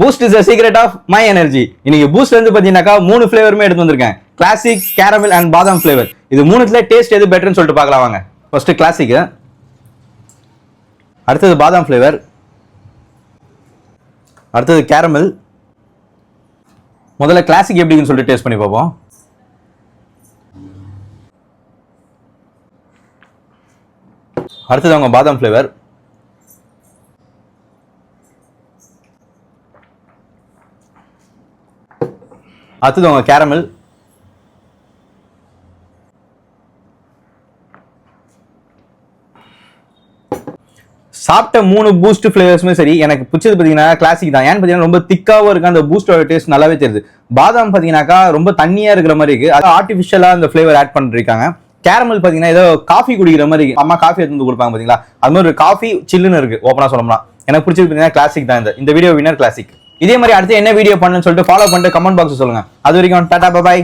Boost is the secret of my energy. இன்னைக்கு பூஸ்ட்ல இருந்து பாத்தீங்கன்னாக்கா 3 ஃபிளேவருமே எடுத்து வந்திருக்கேன். Classic, caramel and badam flavour. இது மூணுத்துல டேஸ்ட் எது பெட்டர்னு சொல்லிட்டு பார்க்கலாம் வாங்க. ஃபர்ஸ்ட் கிளாசிக், அடுத்தது பாதாம் ஃபிளேவர், அடுத்தது கேரமல். முதல்ல கிளாசிக் எப்படின்னு சொல்லிட்டு டேஸ்ட் பண்ணி பார்ப்போம். அடுத்தது அவங்க பாதாம் ஃபிளேவர், அடுத்தது அவங்க கேரமல், சாப்பிட்ட 3 பூஸ்ட் ஃபிளேவர்ஸுமே சரி எனக்கு பிடிச்சது பார்த்தீங்கன்னா கிளாசிக் தான். ஏன்னு பார்த்தீங்கன்னா ரொம்ப திக்காவும் இருக்கு, அந்த பூஸ்டோட டேஸ்ட் நல்லாவே தெரியுது. பாதாம் பார்த்தீங்கன்னாக்கா ரொம்ப தண்ணியா இருக்கிற மாதிரி இருக்கு, அது ஆர்டிஃபிஷியலா அந்த ஃபிளேவர் ஆட் பண்ணிருக்காங்க. கேரமல் பார்த்தீங்கன்னா ஏதோ காஃபி குடிக்கிற மாதிரி இருக்கு, அம்மா காஃபி எடுத்து கொடுப்பாங்க பார்த்தீங்களா, அது மாதிரி ஒரு காஃபி சில்லுன்னு இருக்கு. ஓப்பனா சொல்லணும்னா எனக்கு பிடிச்சது பார்த்தீங்கன்னா கிளாசிக் தான். இந்த வீடியோ வின்னர் கிளாசிக். இதே மாதிரி அடுத்து என்ன வீடியோ பண்ணணும்னு சொல்லிட்டு ஃபாலோ பண்ணிட்டு கமெண்ட் பாக்ஸ் சொல்லுங்க. அது வரைக்கும் டாடா பை.